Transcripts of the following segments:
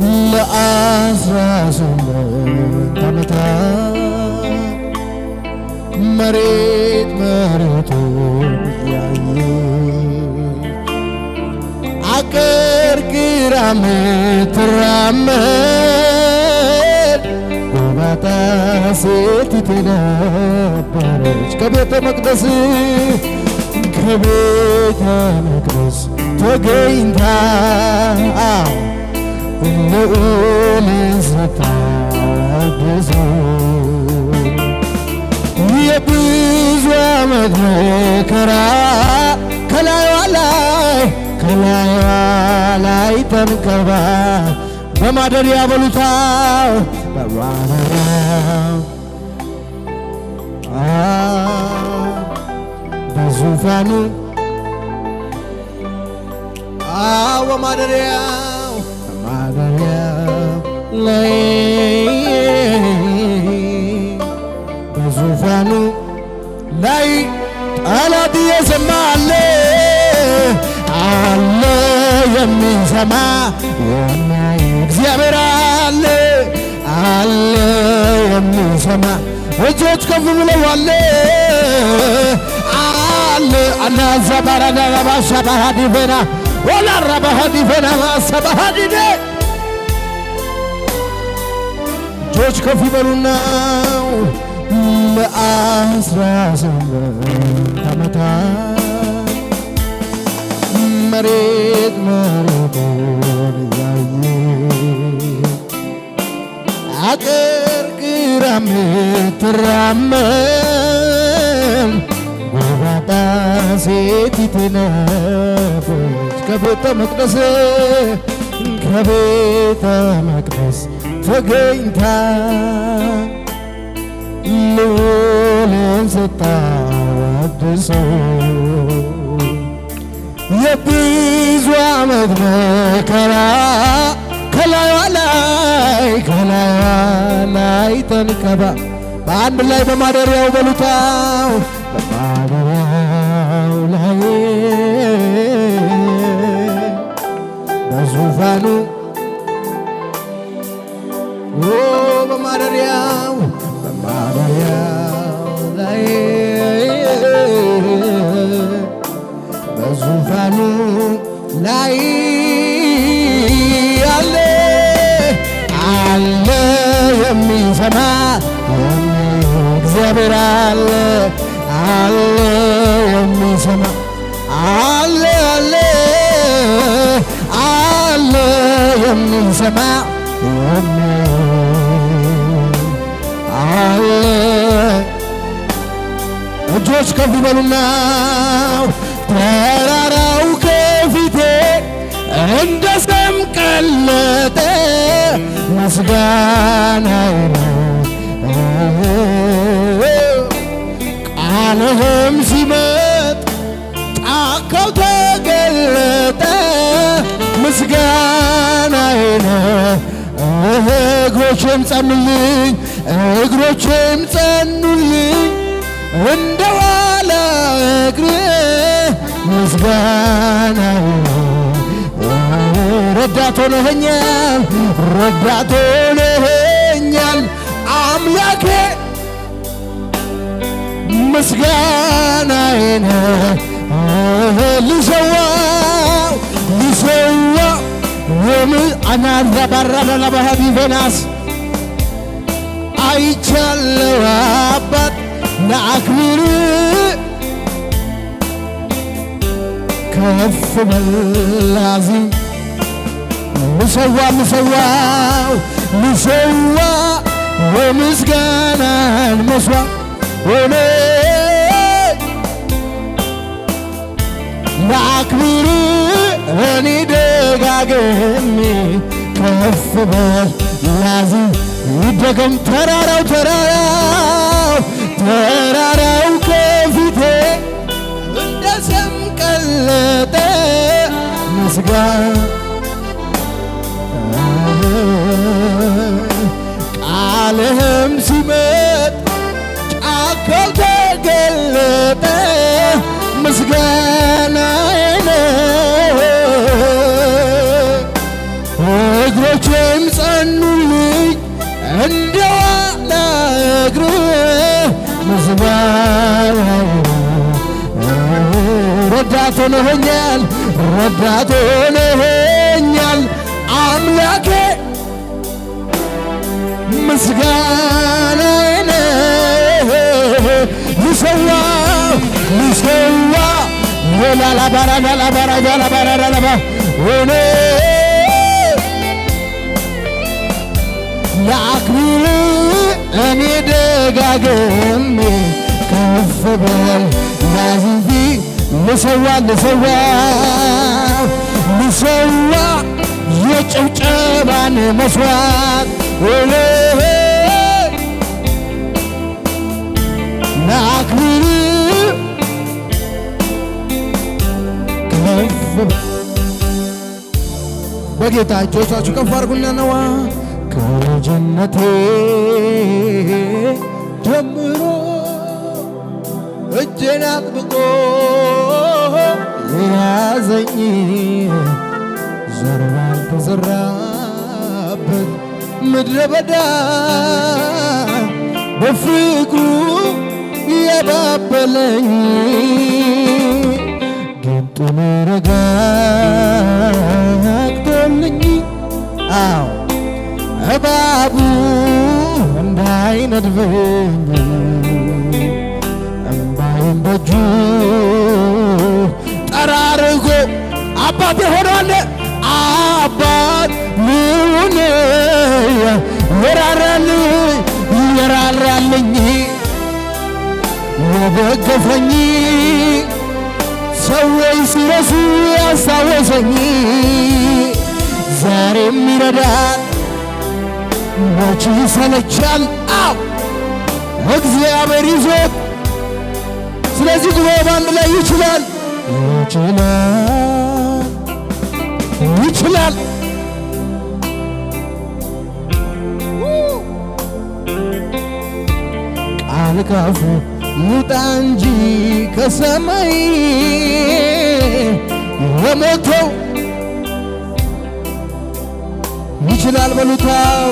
ለ18 ዓመታት መሬት መሬቱን ያየች አቀርቅራ ምትራመድ ጎባጣ ሴቲቱ ነበረች። ከቤተ መቅደስ ተገኝታ ልዑልን ስታወድስ የብዙ ዓመት መከራ ከላይዋ ላይ ተንከባ በማደሪያ በሉታ በዙፋኑ በማደሪያው ላይ በዙፋኑ ላይ ጠላት እየሰማ አለ የሚሰማ የሚያይ እግዚአብሔር አለ የሚሰማ እጆች ከፍ ብለው አለ አናዛባራዳባሻባሃዲቬና ወላራባሃዲቬና ማሰባሃዲኔ እጆች ከፍ ይበሉና ለ18 ዓመታት መሬት መሬቱን ያየች አቀርቅራ ምትራመድ ጎባጣ ሴቲቱ ነበረች። ከቤተ መቅደስ ተገኝታ ልዑልን ስታወድስ የብዙ ዓመት መከራ ከላይዋ ላይ ተንከባ በአንድ ላይ በማደሪያው በሉታው በማደሪያው ላይ በዙፋኑ በማደሪያው ላይ በዙፋኑ ላይ አለ የሚሰማ እግዚአብሔር አለ የሚሰማ አለ የሚሰማ እጆች ከፍ ይበሉና ተራራው ከፊቴ እንደ ሰም ቀለጠ ምስጋናዬ ቃልህም ሲመጥ ጫካው ተገለጠ ምስጋናዬ እግሮቼም ጸኑልኝ እንደ ዋላ እግሬ ምስጋናዬ ረዳት ሆነኸኛል አምላኬ ምስጋናዬ ልሰዋው አናራባራባሃዲቬናስ አይቻለው አባት ለአክብር ከፍ በላዚም ልሰዋ ወምስጋናን መስዋዕት ሆነ ለአክብር እኔ ደጋግሜ ከፍ በላዚም ይደገም ተራራው ከፊቴ እንደ ሰም ቀለጠ ምስጋና ቃልህም ሲመጥ ጫካው ተገለጠ ምስጋናዬ እግሮቼም ዛሬም ጸኑልኝ እንደ ዋላ እግር ምስጋና ረዳት ሆነኸኛል ረዳት ሆነኸኛል አምላኬ ምስጋናዬን ልሰዋ ላላባራላባራላባራላባ ሆነ ለአክብር እኔ ደጋግሜ ከፍ በል ላዝንቢ ልሰዋ የጭብጨባን መስዋዕት ሆነ ለአክብር በጌታ እጆቻችሁ ከፍ አድርጉና ነዋ ከልጅነቴ ጀምሮ እጄን አጥብቆ የያዘኝ ዘር ባልተዘራበት ምድረ በዳ በፍቅሩ የባበለኝ ጊንጡን ረጋግጦልኝ አዎ እባቡ እንዳይነድፈኝ እምባዬን በእጁ ጠራርጎ አባት የሆነዋለ አባት ምን የራራልኝ የደገፈኝ ሰዎች ሲረሱ ያስታወሰኝ ዛሬም ይረዳል መቼ ይሰለቻል አው እግዚአብሔር ይዞት ስለዚህ ጉባኤ ባንድ ላይ ይችላል ቃል ካፉ ይውጣ እንጂ ከሰማይ የሞተው ይችላል በሉታው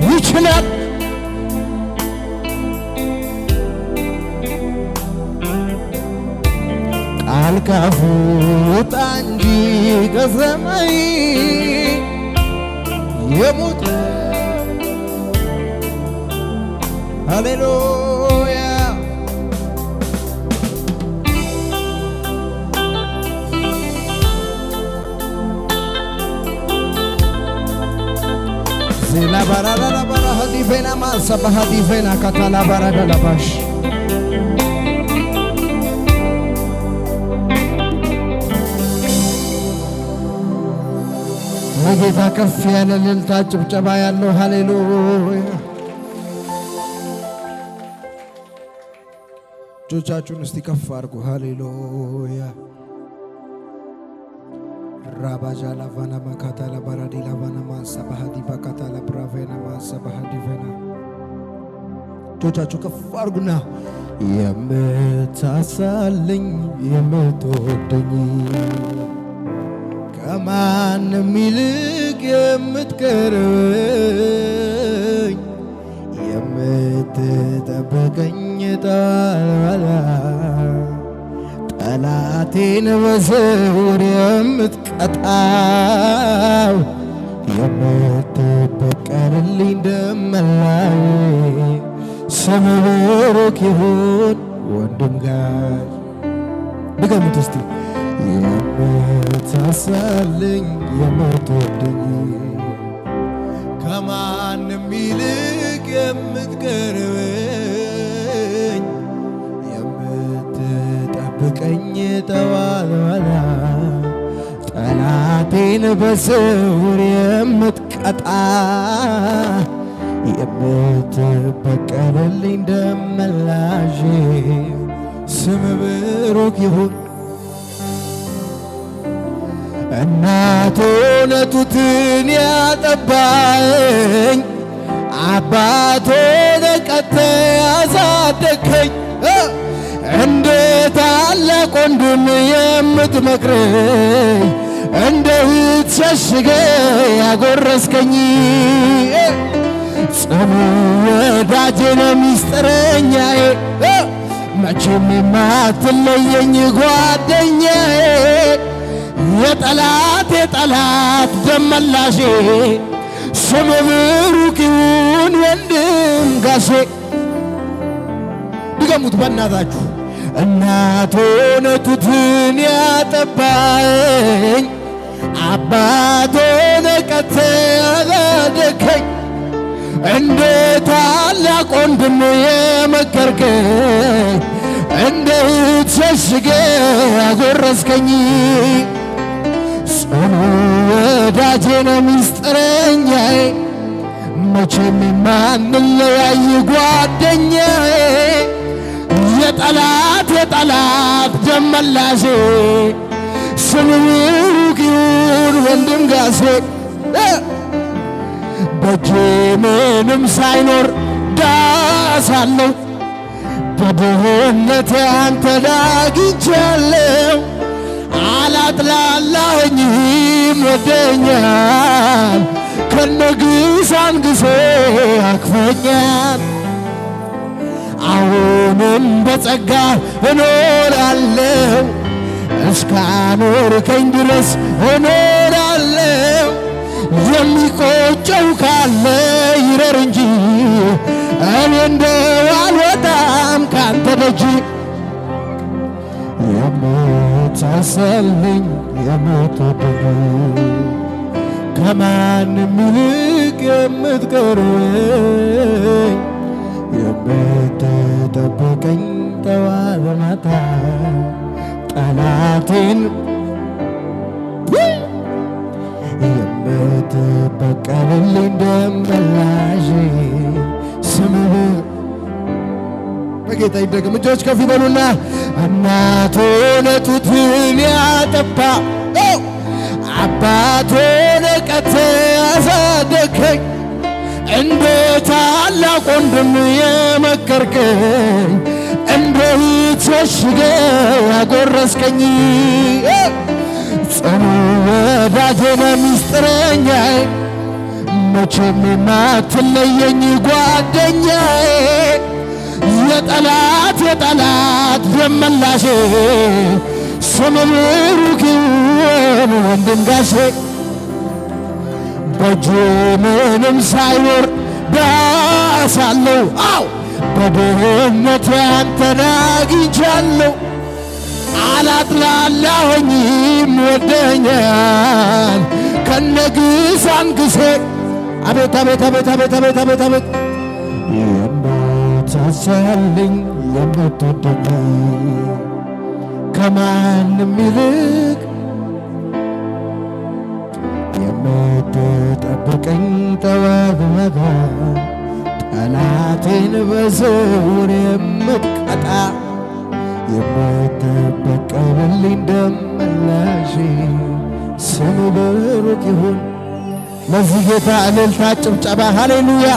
ይችላል ቃል ካፉ ይውጣ እንጂ ከሰማይ የሞተው ሃሌሉያ ዜና ባራላ ባራ ሀዲፌና ማሰባ ሀዲፌና ካታላ ባራዳ ለባሽ ለጌታ ከፍ ያለ እልልታ ጭብጨባ ያለው ሃሌሉያ እጆቻችሁን እስቲ ከፍ አድርጉ ሃሌሉያ ራባጃ ላቫና ማካታ ላባራዲ ላቫና ማሰባሃዲ ባካታ ላብራቬና ማሰባሃዲ ቬና እጆቻችሁ ከፍ አድርጉና የምታሳልኝ የምትወደኝ ከማንም ይልቅ የምትቀርበኝ የምትጠብቀኝ ጠላቴን በስውር የምትቀጣው የምትበቀልልኝ ደመላዬ ስምህ ብሩክ ይሁን ወንድም ጋር ድገሙት እስቲ የምታሳልኝ የምትወደኝ ከማንም ይልቅ የምትቀርበኝ የምትጠብቀኝ ጠዋት ጠላቴን በስውር የምትቀጣ የምትበቀልልኝ ደመላሼ ስምህ ብሩክ ይሁን እናት ሆነ ጡትን ያጠባኝ አባት ሆነ ቀጥተህ ያሳደግከኝ እንደ ታላቅ ወንድም የምትመክረኝ እንደ እህት ሸሽገ ያጎረስከኝ ጽኑ ወዳጄ ነህ ሚስጥረኛዬ መቼም የማትለየኝ ጓደኛዬ የጠላት ደመላሼ ስም ብሩክ ይሁን ወንድም ጋሼ። ድገሙት በእናታችሁ። እናት ሆነ ጡትን ያጠባኝ አባት ሆነ ቀተ ያሳደገኝ እንደ ታላቅ ወንድም የመከርከኝ እንደ እህት ሸሽገህ ያጎረስከኝ ጽኑ ወዳጄ ነህ ሚስጥረኛዬ መቼም የማንለያይ ጓደኛዬ የጠላት ደመላሼ ስም ብሩክ ይሁን ወንድም ጋሼ። በእጄ ምንም ሳይኖር ዳሳለሁ በድህነቴ አንተን አግኝቻለሁ አላጥላላኸኝም ወደኛል ከነግሳንግሴ አቅፈኛል። አሁንም በጸጋ እኖራለሁ እስካኖርከኝ ድረስ እኖራለሁ። የሚቆጨው ካለ ይረር እንጂ እኔ እንደው አልወጣም ካንተ ደጅ። የምታሰልኝ የምትወደኝ ከማንም ይልቅ የምትቀርበኝ የምትጠብቀኝ ጠዋት ማታ ጠላቴን የምትበቀልልኝ ደመላሽ ስምህ በጌታ ይደገም። እጆች ከፍ ይበሉና እናት ሆነህ ጡትን ያጠባ አባት ሆነህ ቀጥተህ ያሳደግከኝ እንደ ታላቅ ወንድም የመከርከኝ እንደ እህት ሸሽገህ ያጎረስከኝ ጽኑ ወዳጄ ነህ ሚስጥረኛዬ መቼም የማትለየኝ ጓደኛዬ የጠላት ደመላሼ ስም ብሩክ ይሁን ወንድም ጋሼ። በእጄ ምንም ሳይኖር ዳሳለሁ በድህነቴ አንተን አግኝቻለሁ አላጥላላኸኝም ወደኛል ከነግሳንግሴ። አቤት አቤት አቤት አቤት አቤት አቤት አቤት የምታሳልኝ የምትወደኝ ከማንም ይልቅ የምትጠብቀኝ ጠዋት ማታ ጠላቴን በስውር የምትቀጣ የምትበቀልልኝ ደመላሽ ስም ብሩክ ይሁን። ለዚህ ጌታ እልልታ ጭብጨባ ሃሌሉያ።